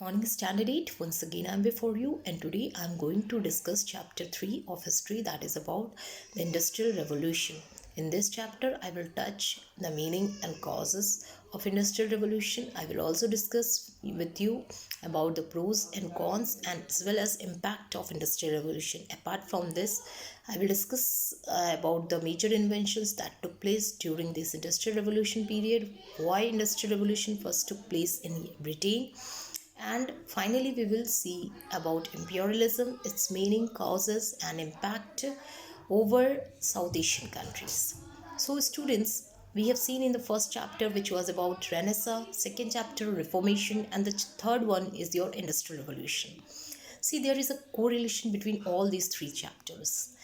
Morning Standard 8. Once again, I'm before you, and today I'm going to discuss chapter 3 of history, that is about the Industrial Revolution. In this chapter, I will touch the meaning and causes of Industrial Revolution. I will also discuss with you about the pros and cons and as well as impact of Industrial Revolution. Apart from this, I will discuss about the major inventions that took place during this Industrial Revolution period, why Industrial Revolution first took place in Britain, and finally, we will see about imperialism, its meaning, causes, and impact over South Asian countries. So, students, we have seen in the first chapter, which was about Renaissance, second chapter, Reformation, and the third one is your Industrial Revolution. See, there is a correlation between all these three chapters.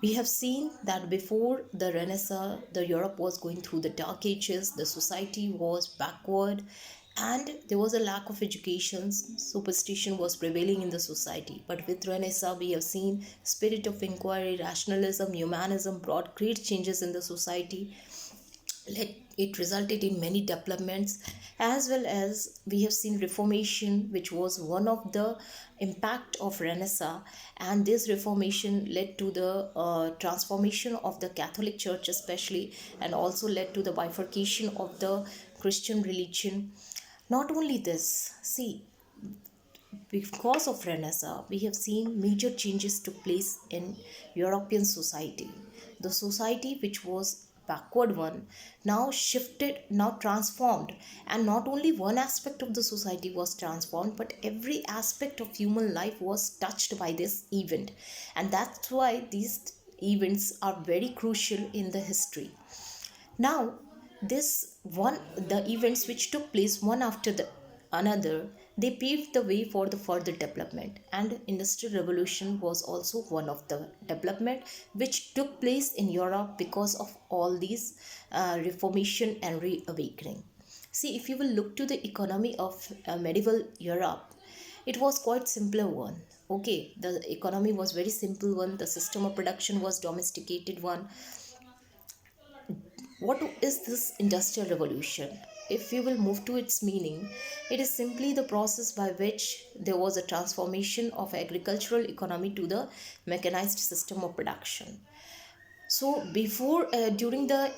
We have seen that before the Renaissance, the Europe was going through the dark ages, the society was backward, and there was a lack of education. Superstition was prevailing in the society. But with Renaissance, we have seen spirit of inquiry, rationalism, humanism brought great changes in the society. It resulted in many developments, as well as we have seen reformation, which was one of the impact of Renaissance, and this reformation led to the transformation of the Catholic Church especially, and also led to the bifurcation of the Christian religion. Not only this, see, because of Renaissance, we have seen major changes took place in European society. The society which was backward one now shifted, now transformed, and not only one aspect of the society was transformed, but every aspect of human life was touched by this event, and that's why these events are very crucial in the history. Now, the events which took place one after the another, they paved the way for the further development, and Industrial Revolution was also one of the development which took place in Europe because of all these reformation and reawakening. See, if you will look to the economy of medieval Europe, it was quite simpler one. Okay, the economy was very simple one, the system of production was domesticated one. What is this Industrial Revolution? If we will move to its meaning, it is simply the process by which there was a transformation of agricultural economy to the mechanized system of production. So, during the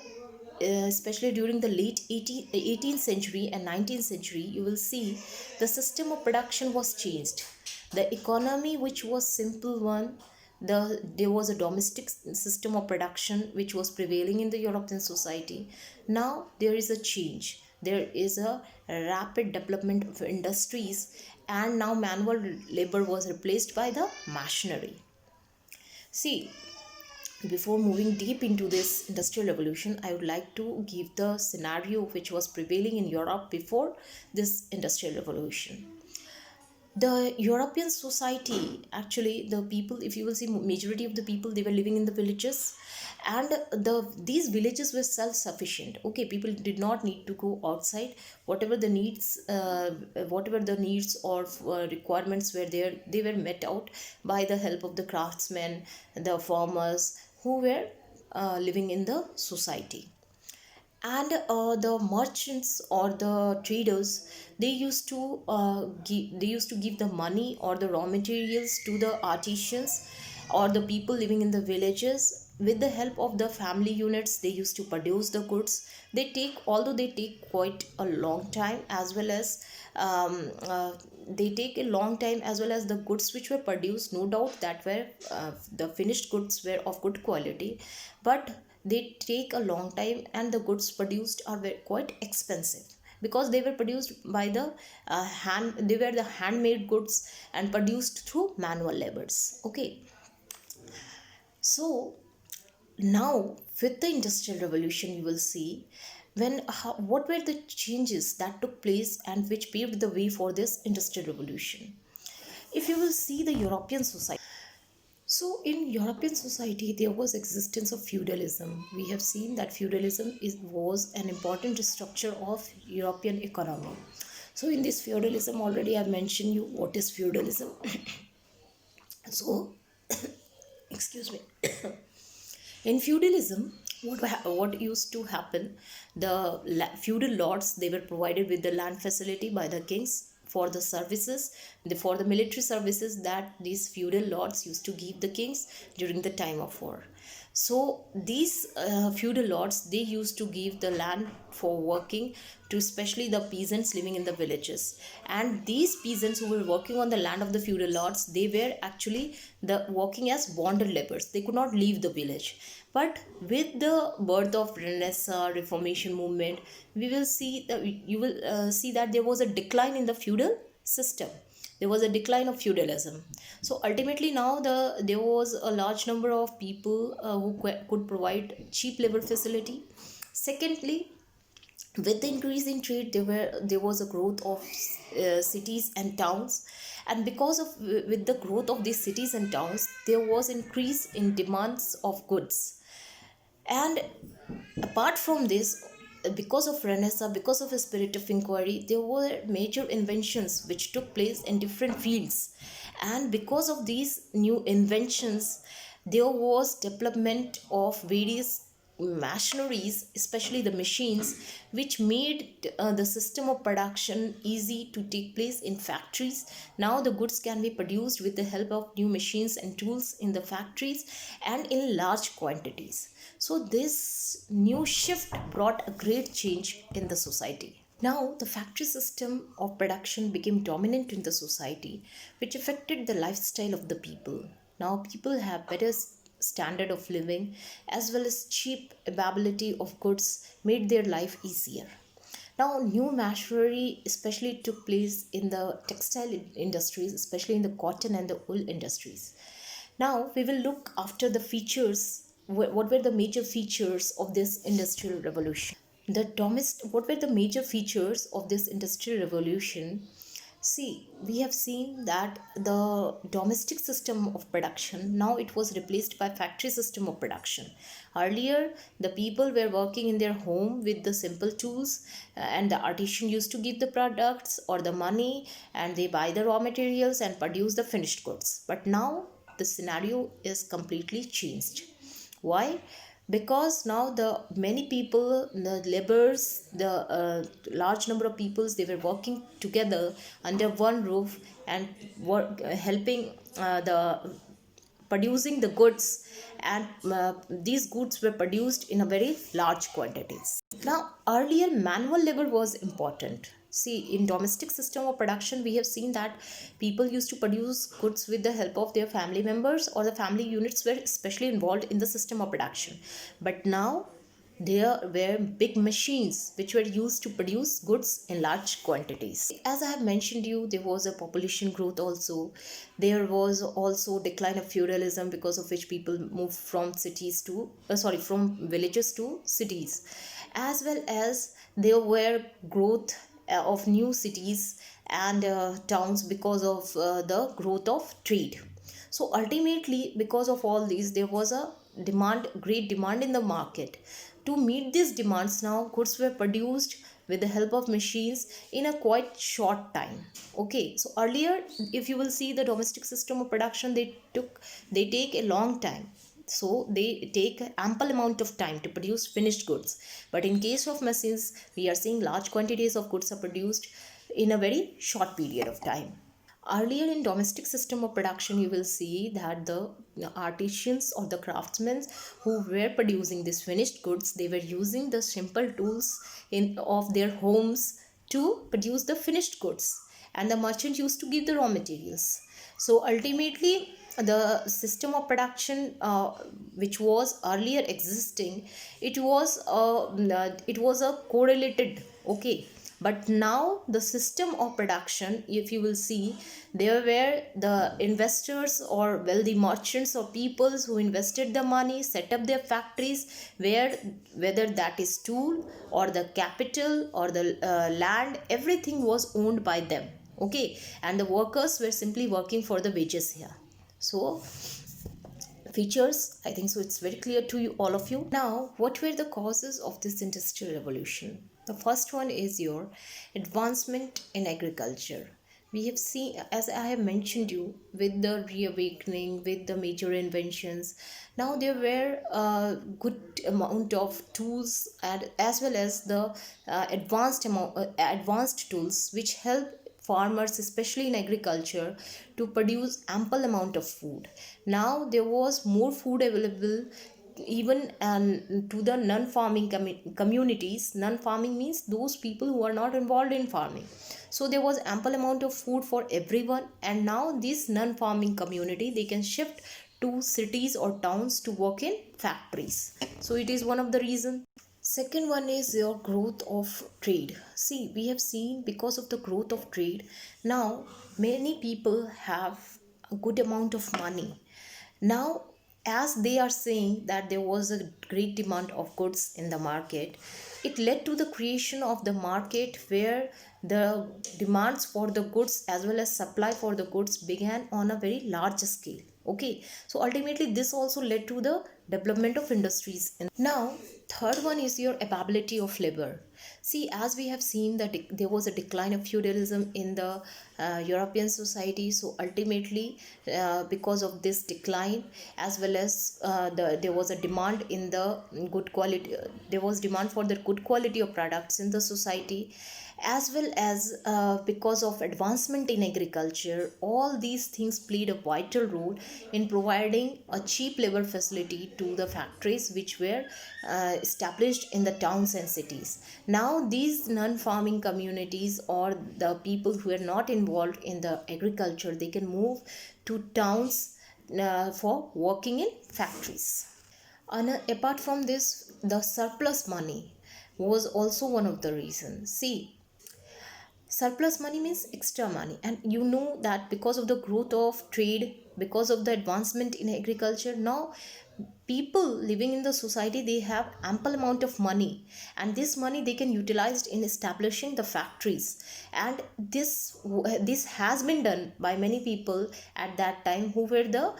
especially during the late 18th century and 19th century, you will see the system of production was changed. The economy, which was simple one, there was a domestic system of production which was prevailing in the European society. Now there is a change. There is a rapid development of industries, and now manual labor was replaced by the machinery. See, before moving deep into this Industrial Revolution, I would like to give the scenario which was prevailing in Europe before this Industrial Revolution. The European society, actually, the people, if you will see, majority of the people, they were living in the villages, and these villages were self-sufficient. Okay, people did not need to go outside. Whatever the needs or requirements were there, they were met out by the help of the craftsmen, the farmers who were living in the society. And the merchants or the traders, they used to give the money or the raw materials to the artisans or the people living in the villages. With the help of the family units, they used to produce the goods. Although they take quite a long time, as well as they take a long time, as well as the goods which were produced, no doubt that were the finished goods were of good quality, but they take a long time, and the goods produced are quite expensive because they were produced by the hand. They were the handmade goods and produced through manual labors. Okay, so now with the Industrial Revolution, you will see what were the changes that took place and which paved the way for this Industrial Revolution. If you will see the European society, so in European society, there was existence of feudalism. We have seen that was an important structure of European economy. So in this feudalism, already I've mentioned you what is feudalism. So, excuse me. In feudalism, what used to happen? The feudal lords, they were provided with the land facility by the kings for the services, for the military services that these feudal lords used to give the kings during the time of war. So these feudal lords, they used to give the land for working to especially the peasants living in the villages. And these peasants who were working on the land of the feudal lords, they were actually the working as bonded laborers. They could not leave the village. But with the birth of Renaissance Reformation movement, we will see that you will see that there was a decline in the feudal system. There was a decline of feudalism. So ultimately now there was a large number of people who could provide cheap labor facility. Secondly, with the increase in trade, there was a growth of cities and towns. And because of with the growth of these cities and towns, there was increase in demands of goods. And apart from this, because of Renaissance, because of a spirit of inquiry, there were major inventions which took place in different fields. And because of these new inventions, there was development of various machineries, especially the machines, which made the system of production easy to take place in factories. Now the goods can be produced with the help of new machines and tools in the factories and in large quantities. So this new shift brought a great change in the society. Now, the factory system of production became dominant in the society, which affected the lifestyle of the people. Now, people have better standard of living as well as cheap availability of goods made their life easier. Now, new machinery especially took place in the textile industries, especially in the cotton and the wool industries. Now, we will look after the features. What were the major features of this industrial revolution? What were the major features of this industrial revolution? See, we have seen that the domestic system of production, now it was replaced by factory system of production. Earlier, the people were working in their home with the simple tools, and the artisan used to give the products or the money, and they buy the raw materials and produce the finished goods. But now the scenario is completely changed. Why? Because now the many people, the laborers, the large number of peoples, they were working together under one roof and helping the producing the goods. And these goods were produced in a very large quantities. Now, earlier manual labor was important. See, in domestic system of production, we have seen that people used to produce goods with the help of their family members, or the family units were especially involved in the system of production. But now there were big machines which were used to produce goods in large quantities. As I have mentioned you, there was a population growth also. There was also decline of feudalism, because of which people moved from cities to from villages to cities. As well as there were growth of new cities and towns because of the growth of trade. So ultimately, because of all these, there was a great demand in the market. To meet these demands, now goods were produced with the help of machines in a quite short time. Okay, so earlier, if you will see the domestic system of production, they take a long time. So they take ample amount of time to produce finished goods. But in case of machines, we are seeing large quantities of goods are produced in a very short period of time. Earlier in domestic system of production, you will see that the artisans or the craftsmen who were producing these finished goods, they were using the simple tools of their homes to produce the finished goods, and the merchant used to give the raw materials. So ultimately, the system of production which was earlier existing, it was a correlated. Okay, but now the system of production, if you will see, there were the investors or wealthy merchants or peoples who invested the money, set up their factories, where whether that is tool or the capital or the land, everything was owned by them. Okay, and the workers were simply working for the wages here. So features, I think so it's very clear to you, all of you. Now, what were the causes of this industrial revolution? The first one is your advancement in agriculture. We have seen, as I have mentioned you, with the reawakening, with the major inventions, now there were a good amount of tools, and as well as the advanced tools which help farmers, especially in agriculture, to produce ample amount of food. Now there was more food available even to the non-farming communities. Non-farming means those people who are not involved in farming. So there was ample amount of food for everyone, and now this non-farming community, they can shift to cities or towns to work in factories. So it is one of the reasons. Second one is your growth of trade. See, we have seen because of the growth of trade, now many people have a good amount of money. Now, as they are saying that there was a great demand of goods in the market, it led to the creation of the market where the demands for the goods as well as supply for the goods began on a very large scale. Okay, so ultimately this also led to the development of industries. Now, third one is your availability of labor. See, as we have seen that there was a decline of feudalism in the European society. So ultimately, because of this decline, as well as there was a demand in the good quality, there was demand for the good quality of products in the society, as well as because of advancement in agriculture. All these things played a vital role in providing a cheap labor facility to the factories which were established in the towns and cities. Now these non-farming communities or the people who are not involved in the agriculture, they can move to towns for working in factories. And apart from this, the surplus money was also one of the reasons. See, surplus money means extra money, and you know that because of the growth of trade, because of the advancement in agriculture, now people living in the society, they have ample amount of money, and this money they can utilize in establishing the factories. And this has been done by many people at that time who were the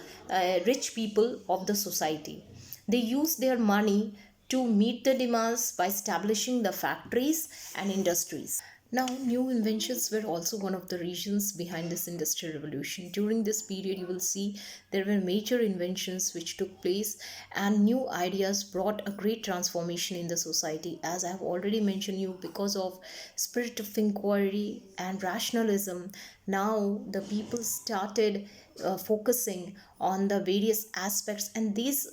rich people of the society. They use their money to meet the demands by establishing the factories and industries. Now, new inventions were also one of the reasons behind this industrial revolution. During this period, you will see there were major inventions which took place, and new ideas brought a great transformation in the society. As I have already mentioned you, because of spirit of inquiry and rationalism, now the people started focusing on the various aspects, and this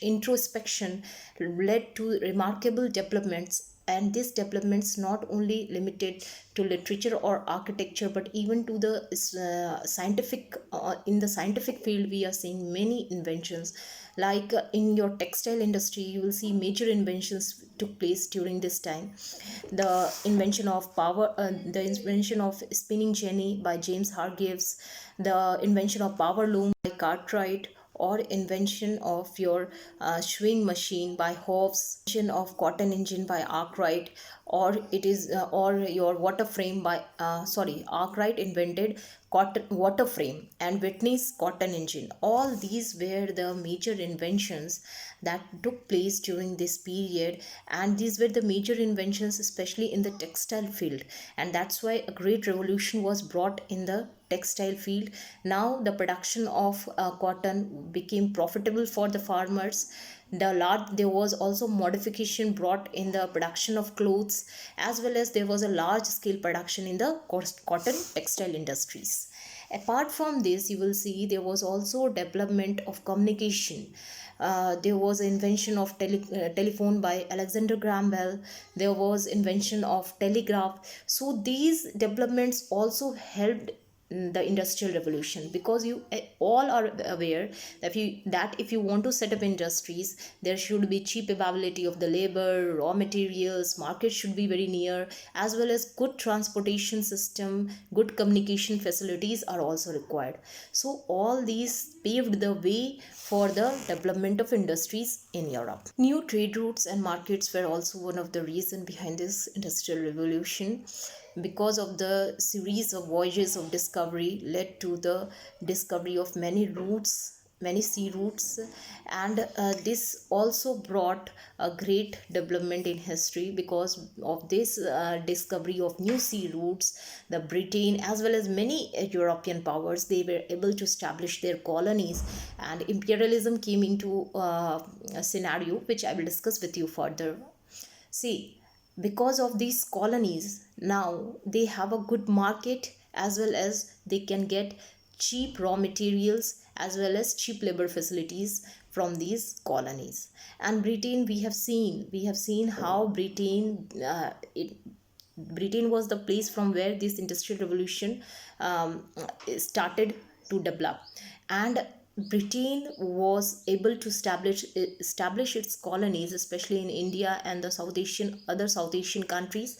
introspection led to remarkable developments. And these developments not only limited to literature or architecture, but even to the scientific, in the scientific field we are seeing many inventions. Like in your textile industry, you will see major inventions took place during this time. The invention of the invention of spinning jenny by James Hargreaves, the invention of power loom by Cartwright, or invention of your sewing machine by Hobbs, invention of cotton engine by Arkwright, or it is or your water frame by Arkwright invented cotton water frame, and Whitney's cotton engine. All these were the major inventions that took place during this period, and these were the major inventions especially in the textile field, and that's why a great revolution was brought in the textile field. Now the production of cotton became profitable for the farmers. There was also modification brought in the production of clothes, as well as there was a large scale production in the cotton textile industries. Apart from this, you will see there was also development of communication. There was invention of telephone by Alexander Graham Bell. There was invention of telegraph. So these developments also helped the industrial revolution, because you all are aware that if you want to set up industries, there should be cheap availability of the labor, raw materials, market should be very near, as well as good transportation system, good communication facilities are also required. So all these paved the way for the development of industries in Europe. New trade routes and markets were also one of the reasons behind this industrial revolution. Because of the series of voyages of discovery led to the discovery of many routes, many sea routes, and this also brought a great development in history. Because of this discovery of new sea routes, the Britain as well as many European powers, they were able to establish their colonies, and imperialism came into a scenario which I will discuss with you further. See, because of these colonies, now they have a good market, as well as they can get cheap raw materials as well as cheap labor facilities from these colonies. And Britain, we have seen how Britain was the place from where this industrial revolution started to develop. And Britain was able to establish its colonies, especially in India and the other South Asian countries.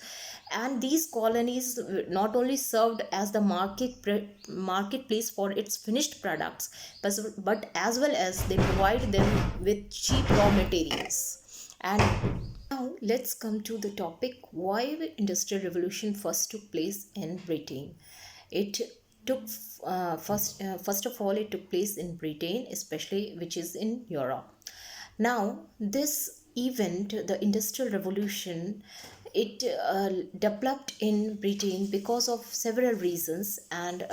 And these colonies not only served as the marketplace for its finished products, but as well as they provide them with cheap raw materials. And now let's come to the topic why the Industrial Revolution first took place in Britain. It took first of all, it took place in Britain, especially which is in Europe. Now this event, the Industrial Revolution, it developed in Britain because of several reasons, and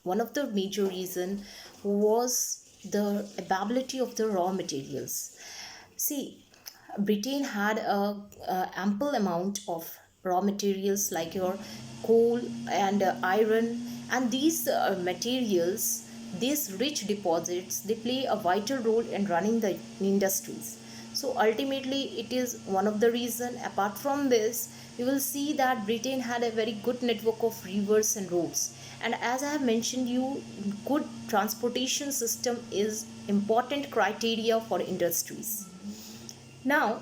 one of the major reason was the availability of the raw materials. See, Britain had a ample amount of raw materials like your coal and iron, and these materials, these rich deposits, they play a vital role in running the industries. So ultimately, it is one of the reason. Apart from this, you will see that Britain had a very good network of rivers and roads. And as I have mentioned you, good transportation system is important criteria for industries. Now,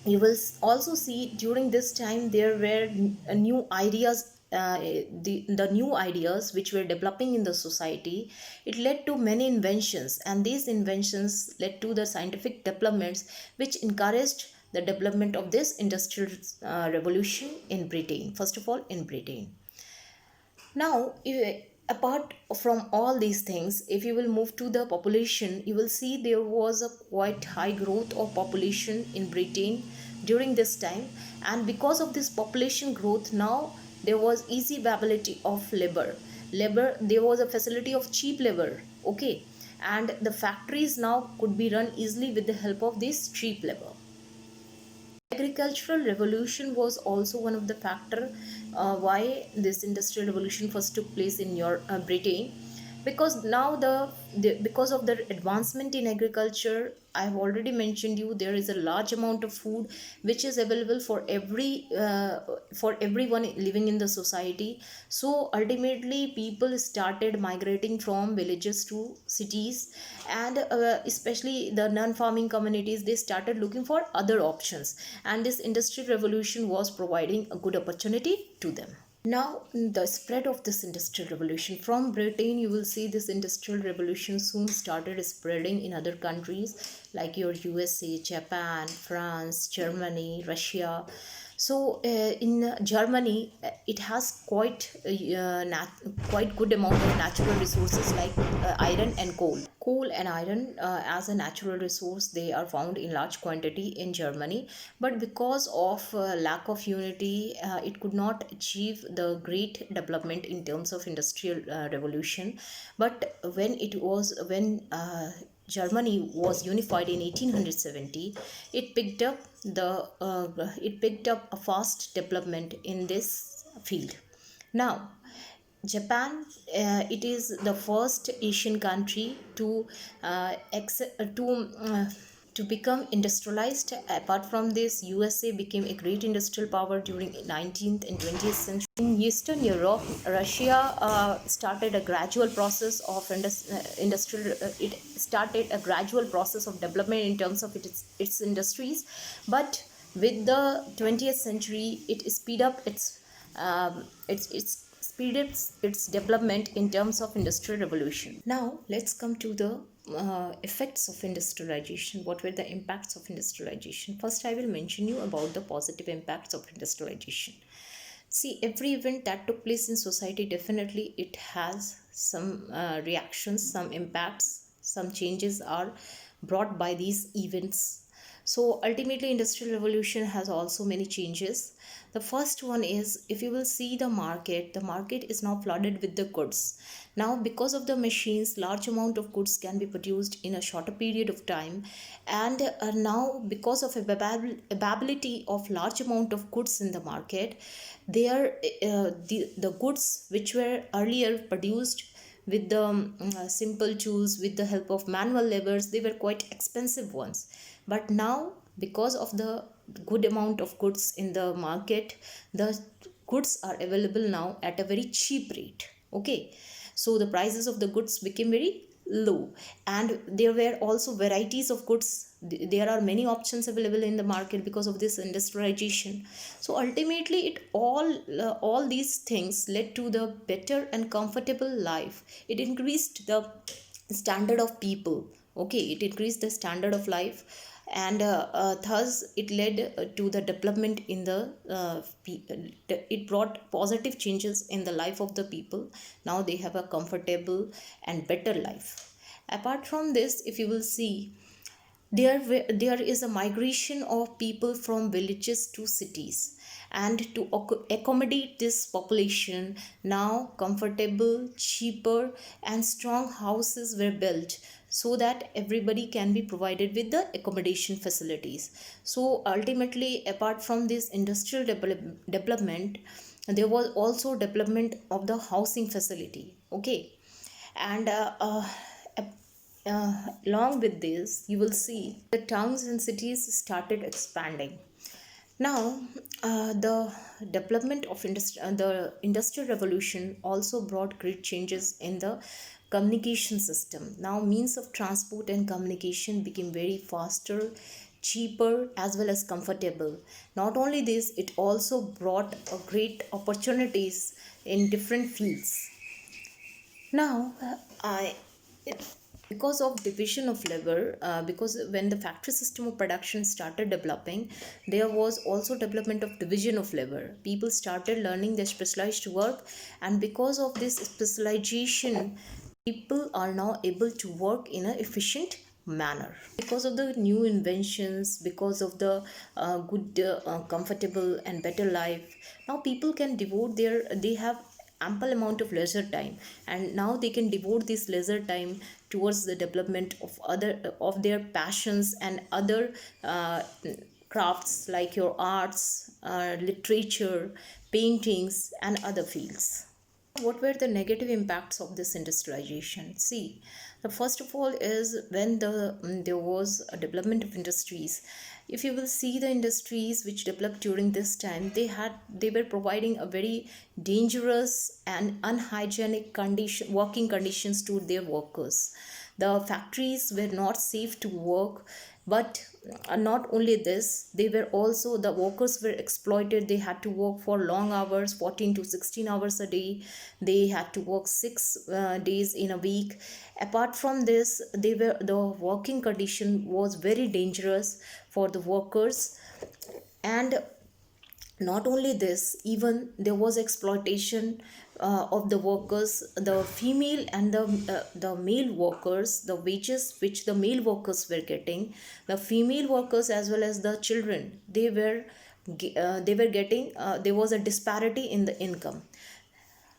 you will also see during this time there were new ideas, the new ideas which were developing in the society. It led to many inventions, and these inventions led to the scientific developments which encouraged the development of this industrial revolution in Britain, first of all in Britain. Now, apart from all these things, if you will move to the population, you will see there was a quite high growth of population in Britain during this time. And because of this population growth, now there was easy availability of labor. There was a facility of cheap labor, okay, and the factories now could be run easily with the help of this cheap labor. Agricultural revolution was also one of the factor why this industrial revolution first took place in your Britain, because now because of the advancement in agriculture, I have already mentioned you, there is a large amount of food which is available for everyone living in the society. So ultimately people started migrating from villages to cities, and especially the non-farming communities, they started looking for other options, and this industrial revolution was providing a good opportunity to them. Now, the spread of this industrial revolution from Britain, you will see this industrial revolution soon started spreading in other countries like your USA, Japan, France, Germany, Russia. So in Germany, it has quite good amount of natural resources like iron and coal. Coal and iron as a natural resource, they are found in large quantity in Germany, but because of lack of unity, it could not achieve the great development in terms of industrial revolution. But when Germany was unified in 1870, it picked up a fast development in this field. Now, Japan, it is the first Asian country to to become industrialized. Apart from this, USA became a great industrial power during 19th and 20th century. In Eastern Europe, Russia started a gradual process of industrial. It started a gradual process of development in terms of its industries, but with the 20th century, it speed up its speed its development in terms of industrial revolution. Now let's come to the effects of industrialization. What were the impacts of industrialization? First, I will mention you about the positive impacts of industrialization. See, every event that took place in society, definitely it has some reactions, some impacts, some changes are brought by these events. So ultimately, industrial revolution has also many changes. The first one is, if you will see the market is now flooded with the goods. Now, because of the machines, large amount of goods can be produced in a shorter period of time, and now because of availability of large amount of goods in the market, they are the goods which were earlier produced with the simple tools, with the help of manual labors, they were quite expensive ones. But now, because of the good amount of goods in the market, the goods are available now at a very cheap rate. Okay, so the prices of the goods became very low, and there were also varieties of goods. There are many options available in the market because of this industrialization. So ultimately, all these things led to the better and comfortable life. It increased the standard of people. Okay, it increased the standard of life, and thus it led to the development in the it brought positive changes in the life of the people. Now they have a comfortable and better life. Apart from this, if you will see, there is a migration of people from villages to cities, and to accommodate this population, now comfortable, cheaper and strong houses were built, so that everybody can be provided with the accommodation facilities. So ultimately, apart from this industrial development, there was also development of the housing facility. Okay, and along with this, you will see the towns and cities started expanding. Now, the development of the industrial revolution also brought great changes in the communication system. Now, means of transport and communication became very faster, cheaper, as well as comfortable. Not only this, it also brought a great opportunities in different fields. Now, I because of division of labor, because when the factory system of production started developing, there was also development of division of labor. People started learning their specialized work, and because of this specialization, people are now able to work in an efficient manner. Because of the new inventions, because of the good comfortable and better life, now people can devote they have ample amount of leisure time, and now they can devote this leisure time towards the development of other of their passions and other crafts, like your arts, literature, paintings and other fields. What were the negative impacts of this industrialization? See, the first of all is when there was a development of industries. If you will see the industries which developed during this time, they were providing a very dangerous and unhygienic condition working conditions to their workers. The factories were not safe to work, but not only this, they were also, the workers were exploited. They had to work for long hours, 14 to 16 hours a day. They had to work 6 days in a week. Apart from this, the working condition was very dangerous for the workers. And not only this, even there was exploitation of the workers, the female and the male workers, the wages which the male workers were getting, the female workers as well as the children, they were getting, there was a disparity in the income.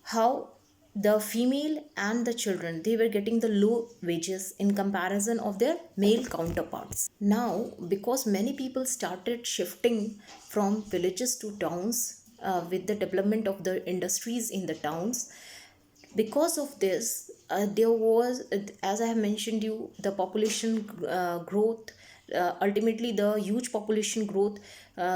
How the female and the children, they were getting the low wages in comparison of their male counterparts. Now, because many people started shifting from villages to towns, with the development of the industries in the towns, because of this, there was, as I have mentioned you, the population growth, ultimately the huge population growth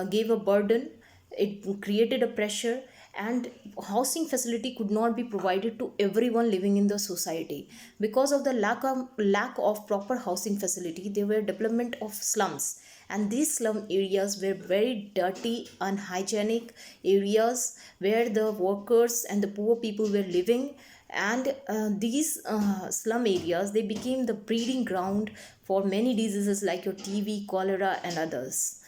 gave a burden. It created a pressure, and housing facility could not be provided to everyone living in the society. Because of the lack of proper housing facility, there were development of slums, and these slum areas were very dirty, unhygienic areas where the workers and the poor people were living. And these slum areas, they became the breeding ground for many diseases like your TB, cholera and others.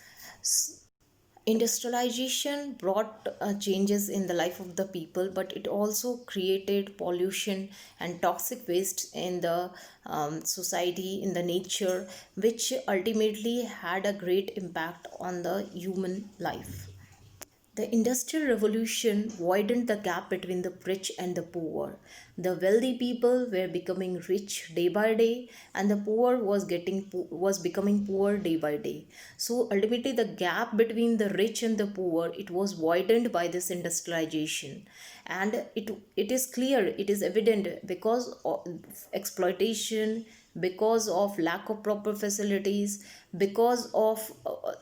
Industrialization brought changes in the life of the people, but it also created pollution and toxic waste in the society, in the nature, which ultimately had a great impact on the human life. The Industrial Revolution widened the gap between the rich and the poor. The wealthy people were becoming rich day by day, and the poor was becoming poor day by day. So ultimately, the gap between the rich and the poor, it was widened by this industrialization, and it is clear, it is evident, because of exploitation, because of lack of proper facilities, because of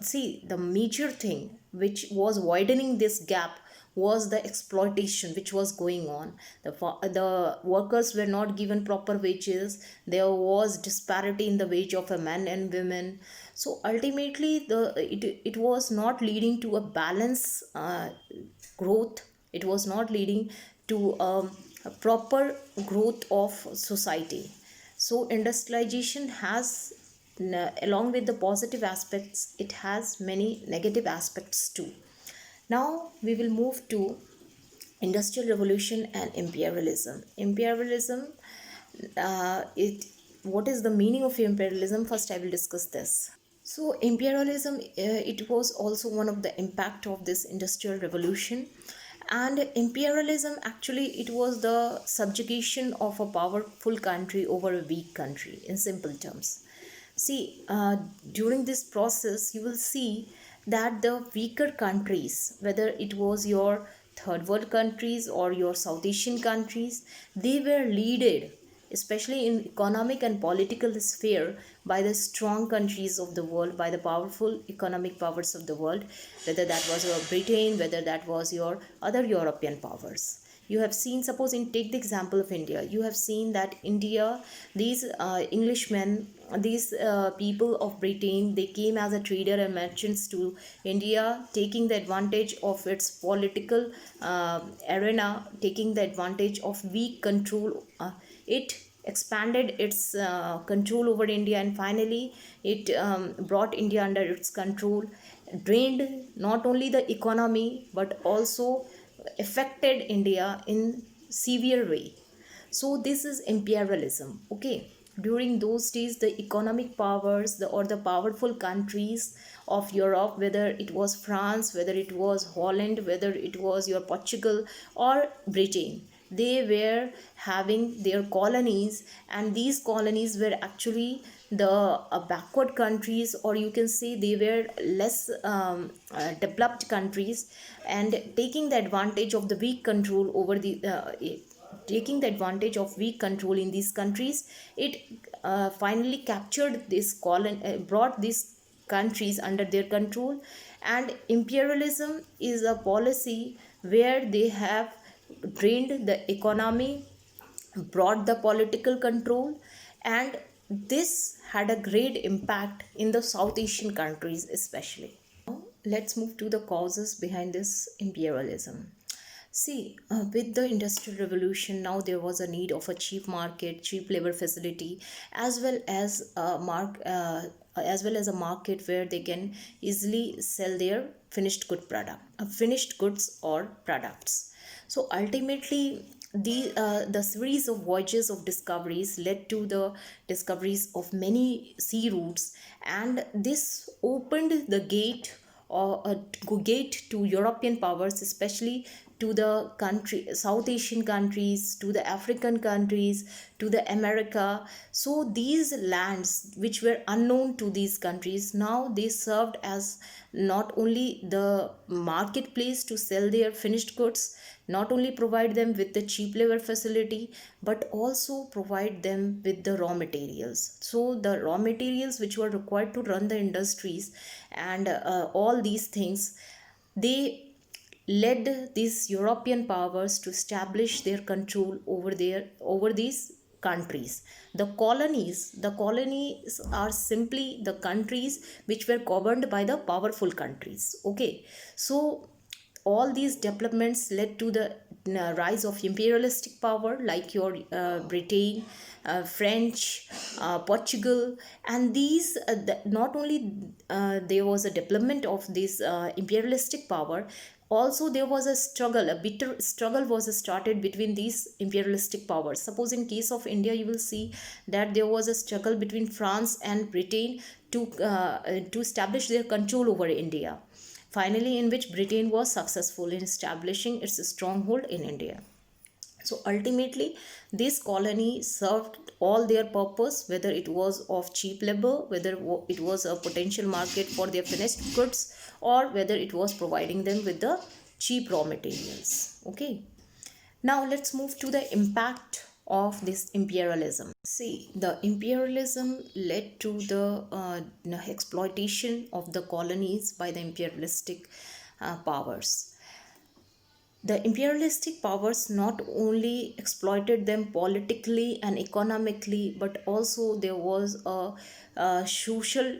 see, the major thing which was widening this gap was the exploitation which was going on. The workers were not given proper wages. There was disparity in the wage of a man and women. So ultimately, it was not leading to a balance growth. It was not leading to a proper growth of society. So industrialization has, along with the positive aspects, it has many negative aspects too. Now we will move to industrial revolution and imperialism. Imperialism, it what is the meaning of imperialism? First, I will discuss this. So imperialism, it was also one of the impact of this industrial revolution. And imperialism, actually, it was the subjugation of a powerful country over a weak country, in simple terms. See, during this process, you will see that the weaker countries, whether it was your third world countries or your South Asian countries, they were led, especially in economic and political sphere, by the strong countries of the world, by the powerful economic powers of the world, whether that was your Britain, whether that was your other European powers. You have seen, suppose in take the example of India, you have seen that India, these Englishmen, these people of Britain, they came as a trader and merchants to India, taking the advantage of its political arena, taking the advantage of weak control. It expanded its control over India, and finally it brought India under its control, drained not only the economy but also affected India in severe way. So this is imperialism. Okay, during those days, the economic powers, or the powerful countries of Europe, whether it was France, whether it was Holland, whether it was your Portugal or Britain, they were having their colonies, and these colonies were actually the backward countries, or you can say they were less developed countries, and taking the advantage of the weak control over the taking the advantage of weak control in these countries, it finally captured this colon, brought these countries under their control. And imperialism is a policy where they have drained the economy, brought the political control, and this had a great impact in the South Asian countries especially. Now let's move to the causes behind this imperialism. See, with the Industrial Revolution, now there was a need of a cheap market, cheap labor facility, as well as a market where they can easily sell their finished goods or products. So ultimately, the series of voyages of discoveries led to the discoveries of many sea routes, and this opened the gate, or a gate to European powers, especially to the country South Asian countries, to the African countries, to the America. So these lands which were unknown to these countries, now they served as not only the marketplace to sell their finished goods, not only provide them with the cheap labor facility, but also provide them with the raw materials. So the raw materials which were required to run the industries and all these things, they led these European powers to establish their control over these countries. The colonies are simply the countries which were governed by the powerful countries. Okay, so all these developments led to the rise of imperialistic power like your Britain, French, Portugal, and these not only there was a development of this imperialistic power, also there was a struggle, a bitter struggle was started between these imperialistic powers. Suppose in case of India, you will see that there was a struggle between France and Britain to establish their control over India, finally in which Britain was successful in establishing its stronghold in India. So ultimately, this colony served all their purpose, whether it was of cheap labor, whether it was a potential market for their finished goods, or whether it was providing them with the cheap raw materials. Okay. Now let's move to the impact of this imperialism. See, the imperialism led to the exploitation of the colonies by the imperialistic powers. The imperialistic powers not only exploited them politically and economically, but also there was a social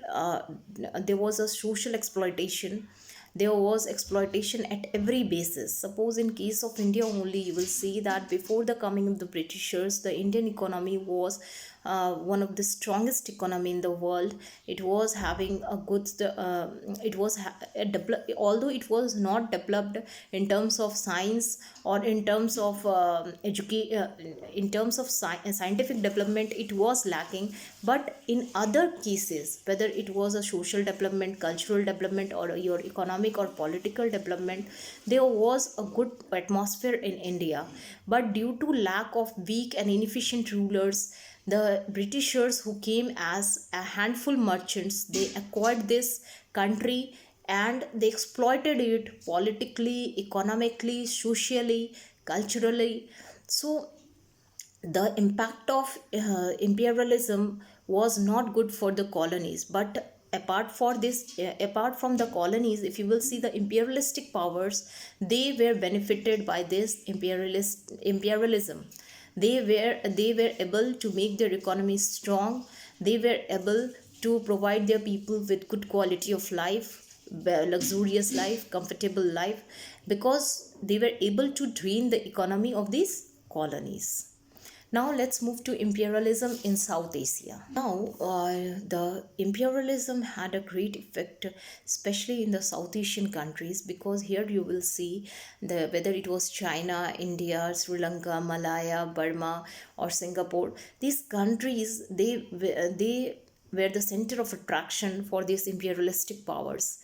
exploitation. There was exploitation at every basis. Suppose in case of India only, you will see that before the coming of the Britishers, the Indian economy was one of the strongest economy in the world. It was having a good although it was not developed in terms of science or in terms of in terms of scientific development, it was lacking. But in other cases, whether it was a social development, cultural development, or your economic or political development, there was a good atmosphere in India. But due to lack of weak and inefficient rulers, the Britishers, who came as a handful merchants, they acquired this country and they exploited it politically, economically, socially, culturally. So the impact of imperialism was not good for the colonies. But apart from the colonies, if you will see the imperialistic powers, they were benefited by this imperialism. They were able to make their economy strong. They were able to provide their people with good quality of life, luxurious life, comfortable life, because they were able to drain the economy of these colonies. Now let's move to imperialism in South Asia. Now, the imperialism had a great effect, especially in the South Asian countries, because here you will see whether it was China, India, Sri Lanka, Malaya, Burma, or Singapore. These countries, they were the center of attraction for these imperialistic powers.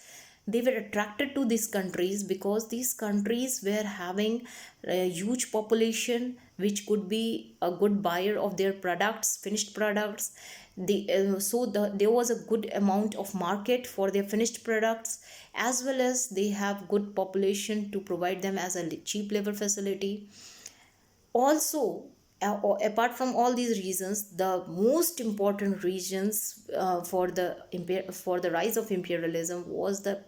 They were attracted to these countries because these countries were having a huge population which could be a good buyer of their products, finished products. There was a good amount of market for their finished products, as well as they have good population to provide them as a cheap labor facility. Also, apart from all these reasons, the most important reasons for the rise of imperialism was the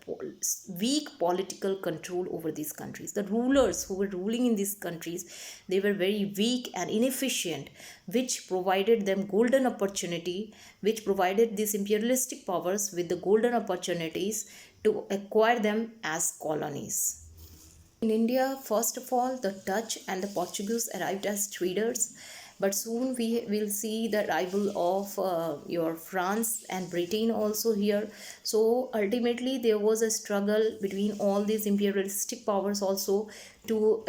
weak political control over these countries. The rulers who were ruling in these countries, they were very weak and inefficient, which provided them golden opportunity, which provided these imperialistic powers with the golden opportunities to acquire them as colonies. In India, first of all, the Dutch and the Portuguese arrived as traders, but soon we will see the arrival of your France and Britain also here. So ultimately, there was a struggle between all these imperialistic powers also to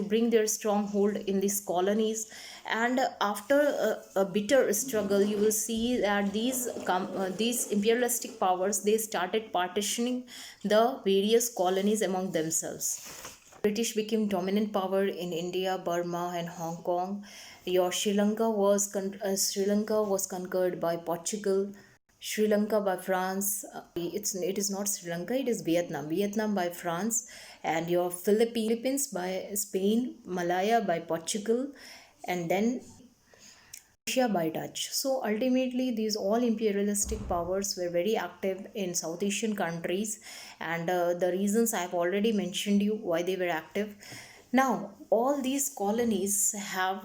bring their stronghold in these colonies. And after a bitter struggle, you will see that these imperialistic powers, they started partitioning the various colonies among themselves. British became dominant power in India, Burma, and Hong Kong. Your Sri Lanka was conquered by Portugal. Sri Lanka by France. It is not Sri Lanka, it is Vietnam. Vietnam by France, and your Philippines by Spain, Malaya by Portugal, and then Asia by Dutch. So ultimately, these all imperialistic powers were very active in South Asian countries, and the reasons I have already mentioned you why they were active. Now, all these colonies have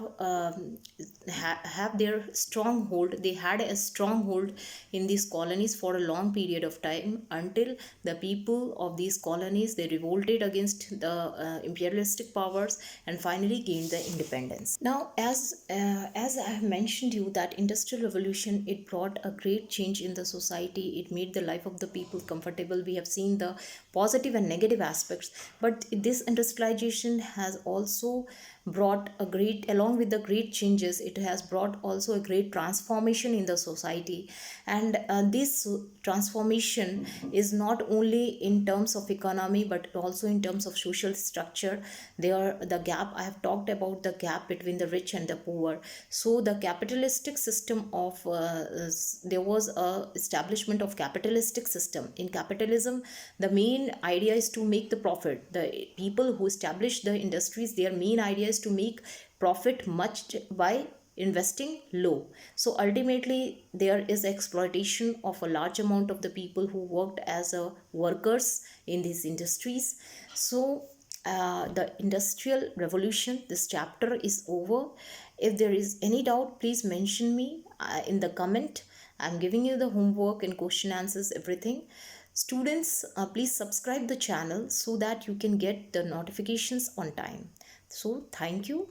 their stronghold. They had a stronghold in these colonies for a long period of time, until the people of these colonies, they revolted against the imperialistic powers and finally gained the independence. Now, as I have mentioned you, that industrial revolution, it brought a great change in the society. It made the life of the people comfortable. We have seen the positive and negative aspects, but this industrialization has also brought a great, along with the great changes, it has brought also a great transformation in the society. And this transformation is not only in terms of economy but also in terms of social structure. There, the gap, I have talked about the gap between the rich and the poor. So the capitalistic system of there was a establishment of capitalistic system. In capitalism, the main idea is to make the profit. The people who establish the industries, their main idea is to make profit much by investing low. So ultimately there is exploitation of a large amount of the people who worked as a workers in these industries. So the industrial revolution, this chapter is over. If there is any doubt, please mention me in the comment. I'm giving you the homework and question answers, everything. Students, please subscribe the channel so that you can get the notifications on time. So thank you.